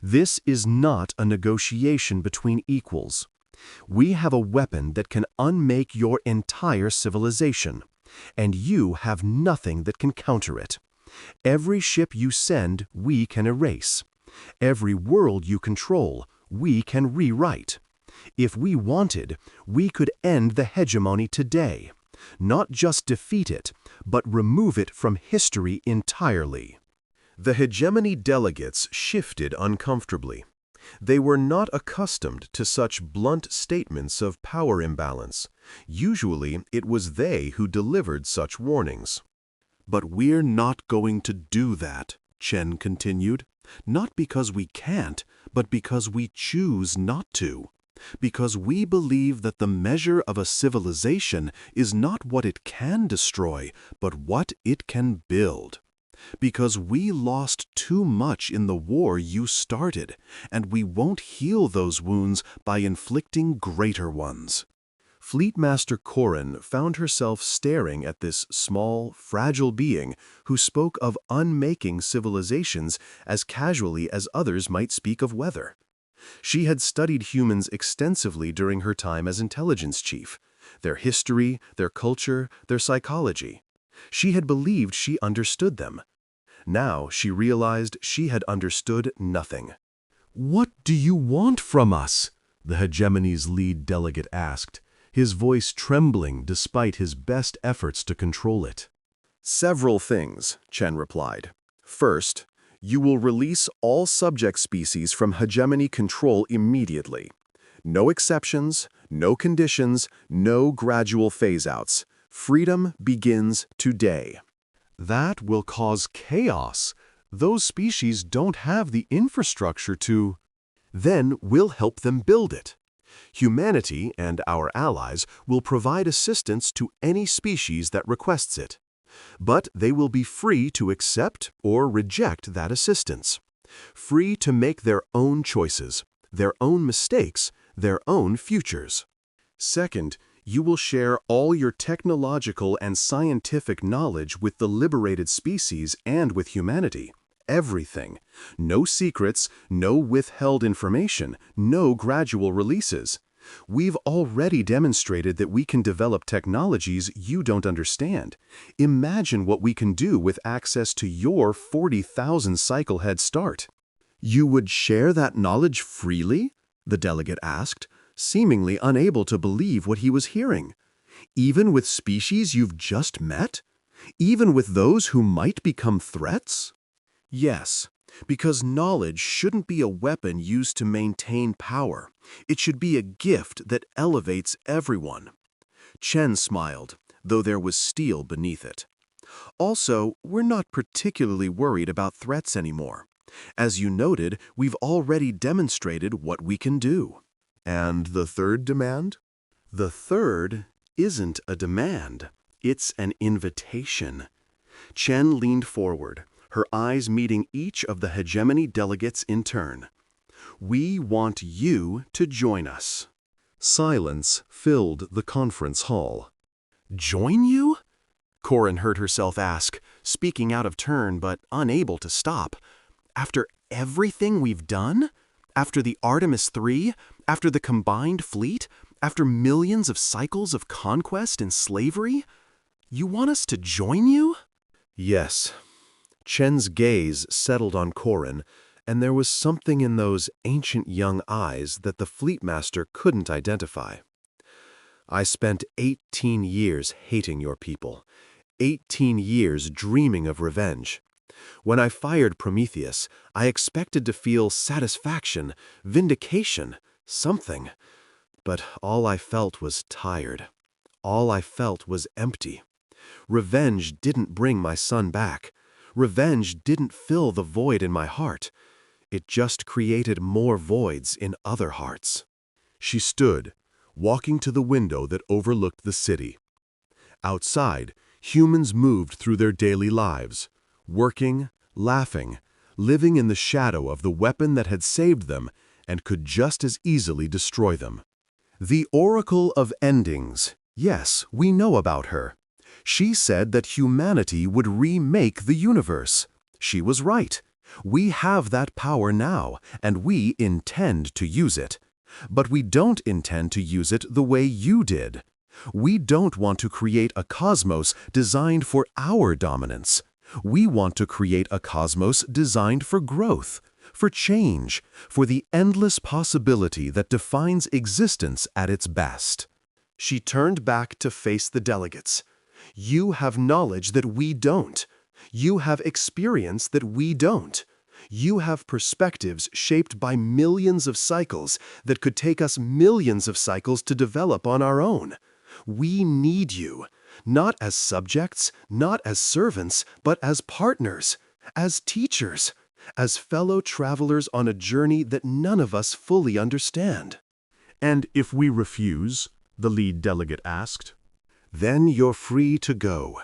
This is not a negotiation between equals. We have a weapon that can unmake your entire civilization, and you have nothing that can counter it. Every ship you send, we can erase. Every world you control, we can rewrite. If we wanted, we could end the hegemony today. Not just defeat it, but remove it from history entirely." The hegemony delegates shifted uncomfortably. They were not accustomed to such blunt statements of power imbalance. Usually, it was they who delivered such warnings. "But we're not going to do that," Chen continued. "Not because we can't, but because we choose not to. Because we believe that the measure of a civilization is not what it can destroy, but what it can build. Because we lost too much in the war you started, and we won't heal those wounds by inflicting greater ones." Fleetmaster Corrin found herself staring at this small, fragile being who spoke of unmaking civilizations as casually as others might speak of weather. She had studied humans extensively during her time as intelligence chief, their history, their culture, their psychology. She had believed she understood them. Now she realized she had understood nothing. "What do you want from us?" the hegemony's lead delegate asked, his voice trembling despite his best efforts to control it. "Several things," Chen replied. "First, you will release all subject species from hegemony control immediately. No exceptions, no conditions, no gradual phase-outs. Freedom begins today." "That will cause chaos. Those species don't have the infrastructure to—" "Then we'll help them build it. Humanity and our allies will provide assistance to any species that requests it. But they will be free to accept or reject that assistance. Free to make their own choices, their own mistakes, their own futures. Second, you will share all your technological and scientific knowledge with the liberated species and with humanity. Everything. No secrets, no withheld information, no gradual releases. We've already demonstrated that we can develop technologies you don't understand. Imagine what we can do with access to your 40,000 cycle head start." "You would share that knowledge freely?" the delegate asked, seemingly unable to believe what he was hearing. "Even with species you've just met? Even with those who might become threats?" "Yes, because knowledge shouldn't be a weapon used to maintain power. It should be a gift that elevates everyone." Chen smiled, though there was steel beneath it. "Also, we're not particularly worried about threats anymore. As you noted, we've already demonstrated what we can do." "And the third demand?" The third isn't a demand, it's an invitation. Chen leaned forward, her eyes meeting each of the hegemony delegates in turn. We want you to join us. Silence filled the conference hall. Join you? Corin heard herself ask, speaking out of turn but unable to stop. After everything we've done? After the Artemis III? After the combined fleet? After millions of cycles of conquest and slavery? You want us to join you? Yes. Chen's gaze settled on Corin, and there was something in those ancient young eyes that the Fleetmaster couldn't identify. I spent 18 years hating your people, 18 years dreaming of revenge. When I fired Prometheus, I expected to feel satisfaction, vindication, something. But all I felt was tired. All I felt was empty. Revenge didn't bring my son back. Revenge didn't fill the void in my heart. It just created more voids in other hearts. She stood, walking to the window that overlooked the city. Outside, humans moved through their daily lives, working, laughing, living in the shadow of the weapon that had saved them and could just as easily destroy them. The Oracle of Endings. Yes, we know about her. She said that humanity would remake the universe. She was right. We have that power now, and we intend to use it. But we don't intend to use it the way you did. We don't want to create a cosmos designed for our dominance. We want to create a cosmos designed for growth, for change, for the endless possibility that defines existence at its best. She turned back to face the delegates. You have knowledge that we don't. You have experience that we don't. You have perspectives shaped by millions of cycles that could take us millions of cycles to develop on our own. We need you, not as subjects, not as servants, but as partners, as teachers, as fellow travelers on a journey that none of us fully understand. And if we refuse? The lead delegate asked. Then you're free to go.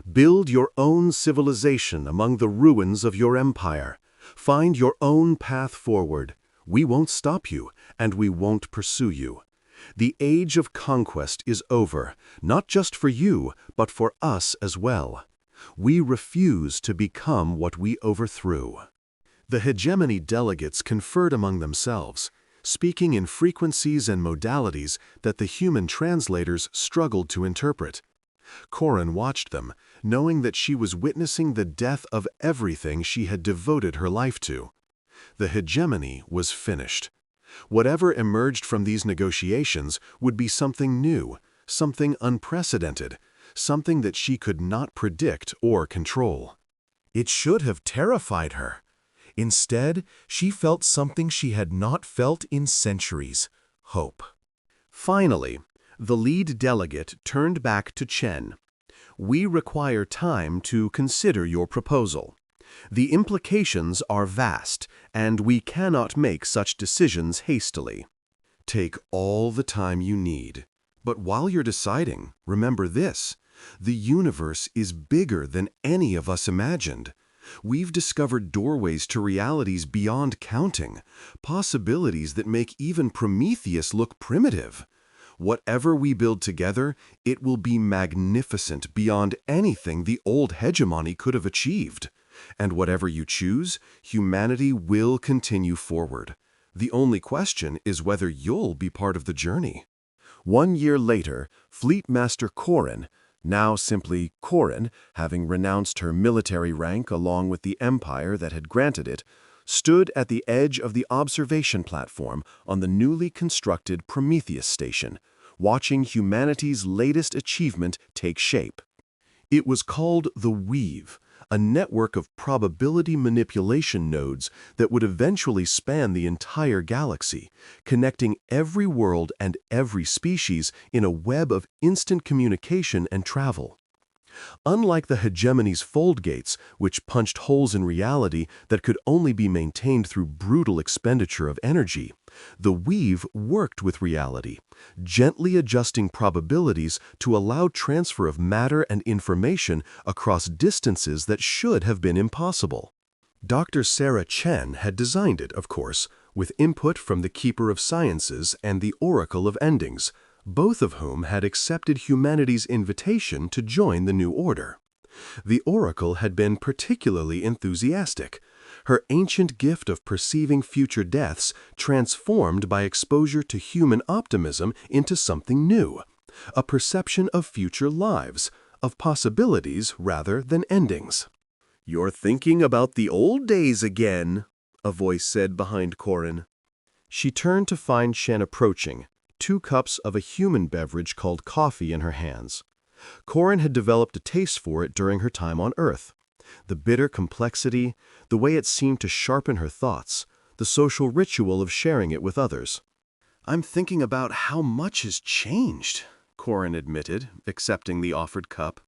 Build your own civilization among the ruins of your empire. Find your own path forward. We won't stop you, and we won't pursue you. The age of conquest is over, not just for you, but for us as well. We refuse to become what we overthrew. The hegemony delegates conferred among themselves, speaking in frequencies and modalities that the human translators struggled to interpret. Corin watched them, knowing that she was witnessing the death of everything she had devoted her life to. The hegemony was finished. Whatever emerged from these negotiations would be something new, something unprecedented, something that she could not predict or control. It should have terrified her. Instead, she felt something she had not felt in centuries: hope. Finally, the lead delegate turned back to Chen. We require time to consider your proposal. The implications are vast, and we cannot make such decisions hastily. Take all the time you need. But while you're deciding, remember this: the universe is bigger than any of us imagined. We've discovered doorways to realities beyond counting, possibilities that make even Prometheus look primitive. Whatever we build together, it will be magnificent beyond anything the old hegemony could have achieved. And whatever you choose, humanity will continue forward. The only question is whether you'll be part of the journey. 1 year later, Fleetmaster Corin, now simply Corin, having renounced her military rank along with the empire that had granted it, stood at the edge of the observation platform on the newly constructed Prometheus station, watching humanity's latest achievement take shape. It was called the Weave, a network of probability manipulation nodes that would eventually span the entire galaxy, connecting every world and every species in a web of instant communication and travel. Unlike the hegemony's fold gates, which punched holes in reality that could only be maintained through brutal expenditure of energy, The weave worked with reality, gently adjusting probabilities to allow transfer of matter and information across distances that should have been impossible. Dr. Sarah Chen had designed it, of course, with input from the Keeper of Sciences and the Oracle of Endings, both of whom had accepted humanity's invitation to join the new order. The Oracle had been particularly enthusiastic, her ancient gift of perceiving future deaths transformed by exposure to human optimism into something new, a perception of future lives, of possibilities rather than endings. "You're thinking about the old days again," a voice said behind Corin. She turned to find Shen approaching, 2 cups of a human beverage called coffee in her hands. Corin had developed a taste for it during her time on Earth. The bitter complexity, the way it seemed to sharpen her thoughts, the social ritual of sharing it with others. "I'm thinking about how much has changed," Corin admitted, accepting the offered cup.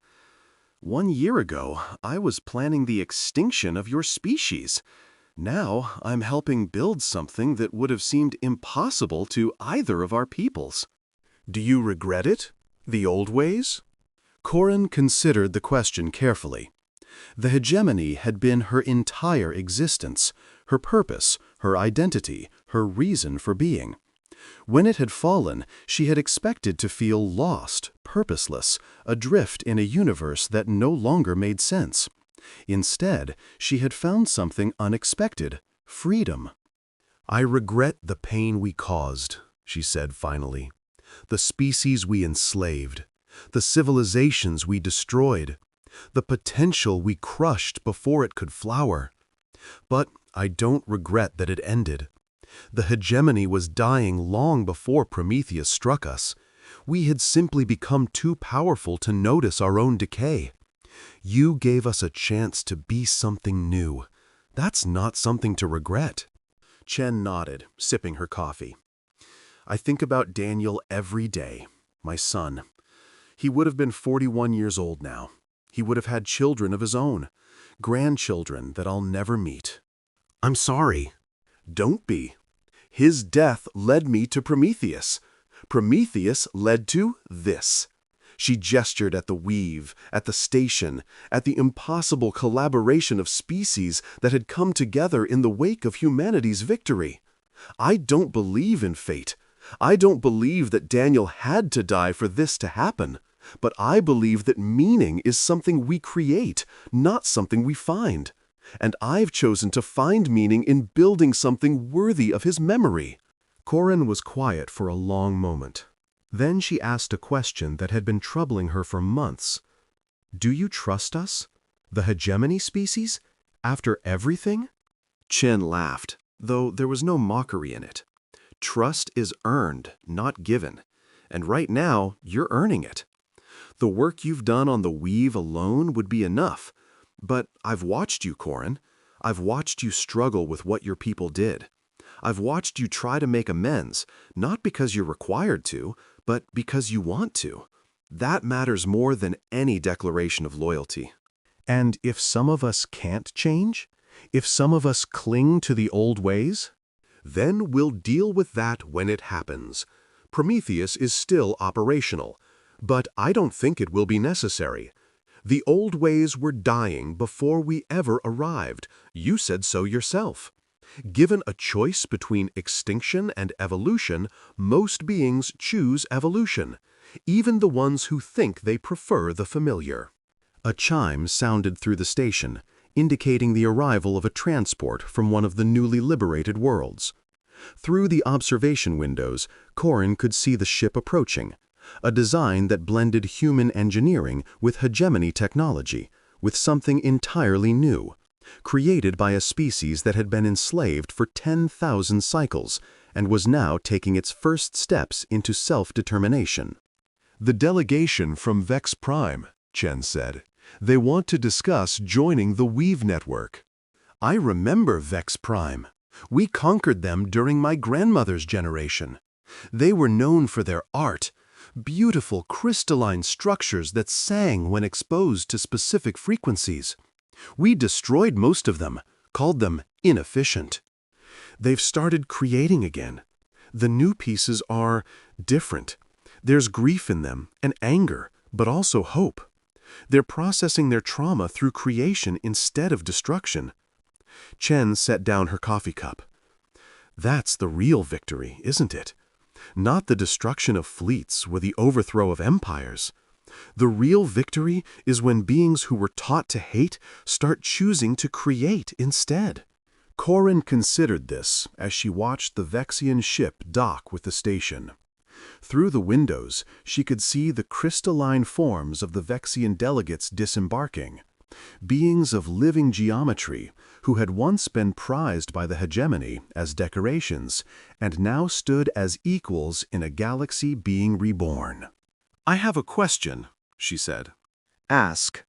"1 year ago, I was planning the extinction of your species. Now, I'm helping build something that would have seemed impossible to either of our peoples." "Do you regret it? The old ways?" Corin considered the question carefully. The hegemony had been her entire existence, her purpose, her identity, her reason for being. When it had fallen, she had expected to feel lost, purposeless, adrift in a universe that no longer made sense. Instead, she had found something unexpected: freedom. "I regret the pain we caused," she said finally. "The species we enslaved. The civilizations we destroyed. The potential we crushed before it could flower. But I don't regret that it ended. The hegemony was dying long before Prometheus struck us. We had simply become too powerful to notice our own decay. You gave us a chance to be something new. That's not something to regret." Chen nodded, sipping her coffee. "I think about Daniel every day, my son. He would have been 41 years old now. He would have had children of his own, grandchildren that I'll never meet." "I'm sorry." "Don't be. His death led me to Prometheus. Prometheus led to this." She gestured at the weave, at the station, at the impossible collaboration of species that had come together in the wake of humanity's victory. "I don't believe in fate. I don't believe that Daniel had to die for this to happen. But I believe that meaning is something we create, not something we find. And I've chosen to find meaning in building something worthy of his memory." Corin was quiet for a long moment. Then she asked a question that had been troubling her for months. "Do you trust us, the hegemony species, after everything?" Chen laughed, though there was no mockery in it. "Trust is earned, not given. And right now, you're earning it. The work you've done on the weave alone would be enough. But I've watched you, Corin. I've watched you struggle with what your people did. I've watched you try to make amends, not because you're required to, but because you want to. That matters more than any declaration of loyalty." "And if some of us can't change? If some of us cling to the old ways?" "Then we'll deal with that when it happens. Prometheus is still operational. But I don't think it will be necessary. The old ways were dying before we ever arrived. You said so yourself. Given a choice between extinction and evolution, most beings choose evolution, even the ones who think they prefer the familiar." A chime sounded through the station, indicating the arrival of a transport from one of the newly liberated worlds. Through the observation windows, Corin could see the ship approaching, a design that blended human engineering with hegemony technology, with something entirely new, created by a species that had been enslaved for 10,000 cycles and was now taking its first steps into self-determination. "The delegation from Vex Prime," Chen said. "They want to discuss joining the Weave Network." "I remember Vex Prime. We conquered them during my grandmother's generation. They were known for their art, beautiful crystalline structures that sang when exposed to specific frequencies. We destroyed most of them, called them inefficient. They've started creating again, The new pieces are different. There's grief in them and anger, but also hope. They're processing their trauma through creation instead of destruction. Chen set down her coffee cup. That's the real victory, isn't it? Not the destruction of fleets or the overthrow of empires. The real victory is when beings who were taught to hate start choosing to create instead. Corin considered this as she watched the Vexian ship dock with the station. Through the windows, she could see the crystalline forms of the Vexian delegates disembarking, beings of living geometry who had once been prized by the hegemony as decorations and now stood as equals in a galaxy being reborn. "I have a question," she said. Ask.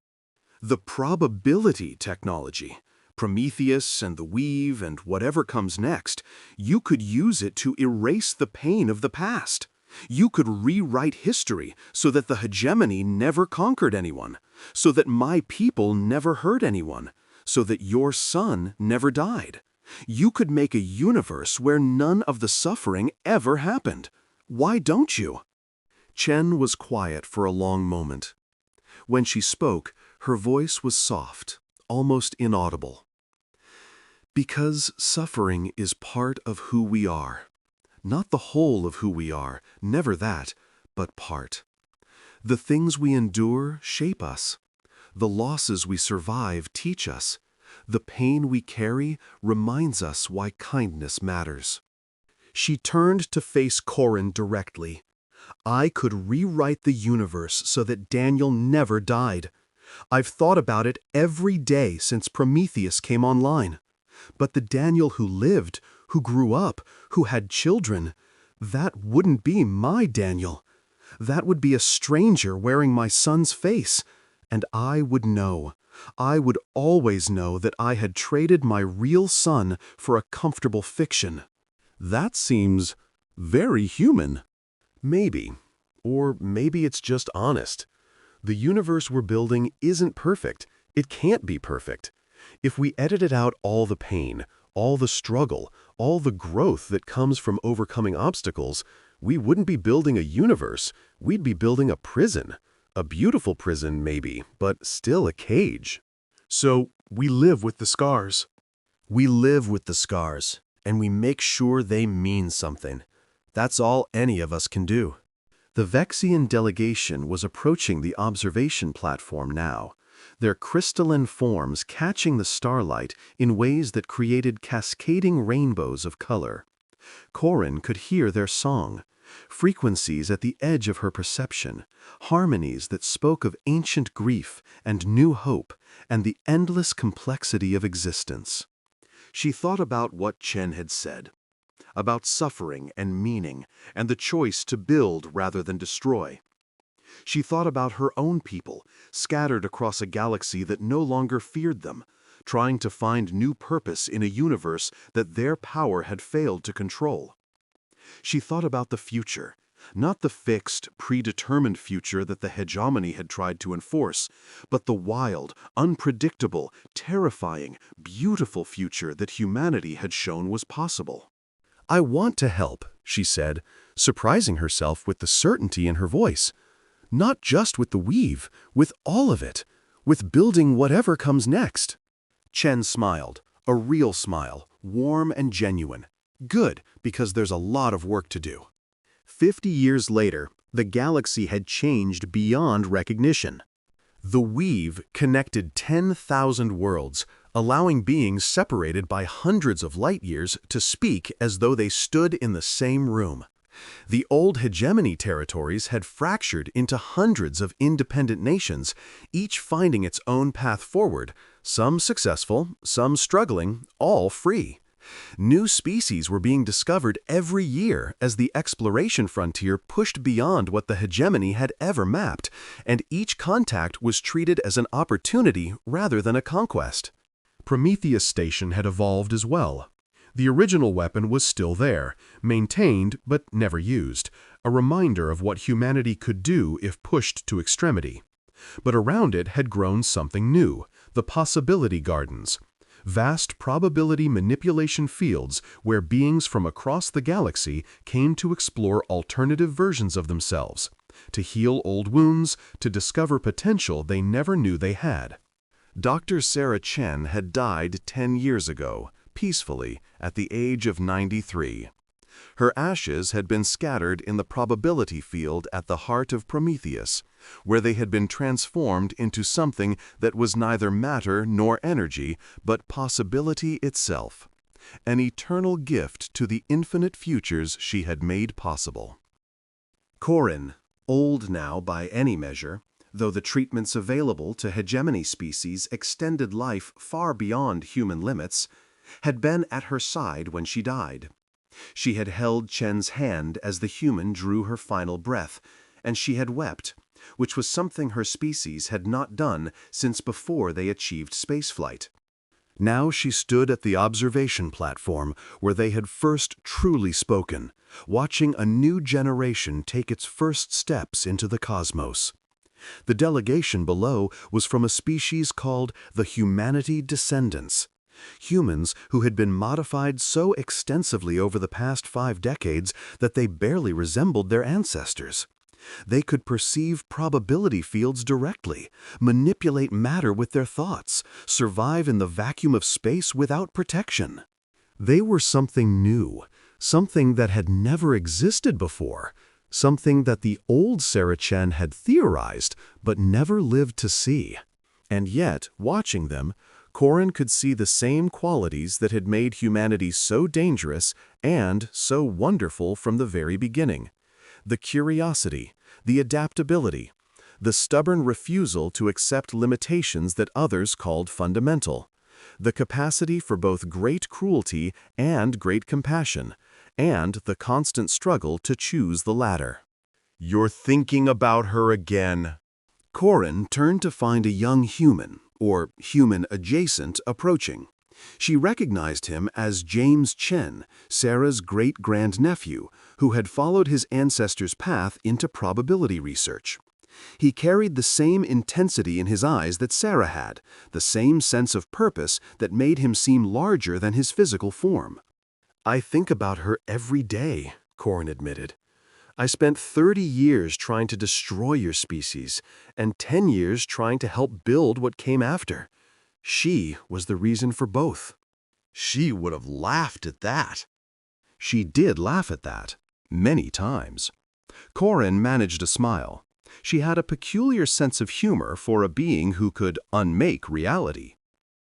The probability technology, Prometheus and the Weave and whatever comes next, you could use it to erase the pain of the past. You could rewrite history so that the hegemony never conquered anyone, so that my people never hurt anyone, so that your son never died. You could make a universe where none of the suffering ever happened. Why don't you? Chen was quiet for a long moment. When she spoke, her voice was soft, almost inaudible. Because suffering is part of who we are. Not the whole of who we are, never that, but part. The things we endure shape us. The losses we survive teach us. The pain we carry reminds us why kindness matters. She turned to face Corin directly. I could rewrite the universe so that Daniel never died. I've thought about it every day since Prometheus came online. But the Daniel who lived, who grew up, who had children, that wouldn't be my Daniel. That would be a stranger wearing my son's face. And I would know. I would always know that I had traded my real son for a comfortable fiction. That seems very human. Maybe. Or maybe it's just honest. The universe we're building isn't perfect. It can't be perfect. If we edited out all the pain, all the struggle, all the growth that comes from overcoming obstacles, we wouldn't be building a universe. We'd be building a prison. A beautiful prison, maybe, but still a cage. So we live with the scars. We live with the scars, and we make sure they mean something. That's all any of us can do. The Vexian delegation was approaching the observation platform now, their crystalline forms catching the starlight in ways that created cascading rainbows of color. Corin could hear their song, frequencies at the edge of her perception, harmonies that spoke of ancient grief and new hope and the endless complexity of existence. She thought about what Chen had said, about suffering and meaning and the choice to build rather than destroy. She thought about her own people, scattered across a galaxy that no longer feared them, trying to find new purpose in a universe that their power had failed to control. She thought about the future, not the fixed, predetermined future that the hegemony had tried to enforce, but the wild, unpredictable, terrifying, beautiful future that humanity had shown was possible. "I want to help," she said, surprising herself with the certainty in her voice. "Not just with the weave, with all of it, with building whatever comes next." Chen smiled, a real smile, warm and genuine. Good, because there's a lot of work to do. 50 years later, the galaxy had changed beyond recognition. The weave connected 10,000 worlds, allowing beings separated by hundreds of light years to speak as though they stood in the same room. The old hegemony territories had fractured into hundreds of independent nations, each finding its own path forward, some successful, some struggling, all free. New species were being discovered every year as the exploration frontier pushed beyond what the hegemony had ever mapped, and each contact was treated as an opportunity rather than a conquest. Prometheus Station had evolved as well. The original weapon was still there, maintained but never used, a reminder of what humanity could do if pushed to extremity. But around it had grown something new, the Possibility Gardens. vast probability manipulation fields where beings from across the galaxy came to explore alternative versions of themselves, to heal old wounds, to discover potential they never knew they had. Dr. Sarah Chen had died 10 years ago, peacefully, at the age of 93. Her ashes had been scattered in the probability field at the heart of Prometheus, where they had been transformed into something that was neither matter nor energy, but possibility itself, an eternal gift to the infinite futures she had made possible. Corin, old now by any measure, though the treatments available to hegemony species extended life far beyond human limits, had been at her side when she died. She had held Chen's hand as the human drew her final breath, and she had wept, which was something her species had not done since before they achieved spaceflight. Now she stood at the observation platform where they had first truly spoken, watching a new generation take its first steps into the cosmos. The delegation below was from a species called the Humanity Descendants, humans who had been modified so extensively over the past 5 decades that they barely resembled their ancestors. They could perceive probability fields directly, manipulate matter with their thoughts, survive in the vacuum of space without protection. They were something new, something that had never existed before, something that the old Sarah Chen had theorized but never lived to see. And yet, watching them, Corin could see the same qualities that had made humanity so dangerous and so wonderful from the very beginning. The curiosity, the adaptability, the stubborn refusal to accept limitations that others called fundamental, the capacity for both great cruelty and great compassion, and the constant struggle to choose the latter. "You're thinking about her again." Corin turned to find a young human, or human adjacent, approaching. She recognized him as James Chen, Sarah's great-grandnephew, who had followed his ancestor's path into probability research. He carried the same intensity in his eyes that Sarah had, the same sense of purpose that made him seem larger than his physical form. "I think about her every day," Corin admitted. "I spent 30 years trying to destroy your species, and 10 years trying to help build what came after. She was the reason for both." She would have laughed at that. She did laugh at that, many times. Corin managed a smile. She had a peculiar sense of humor for a being who could unmake reality.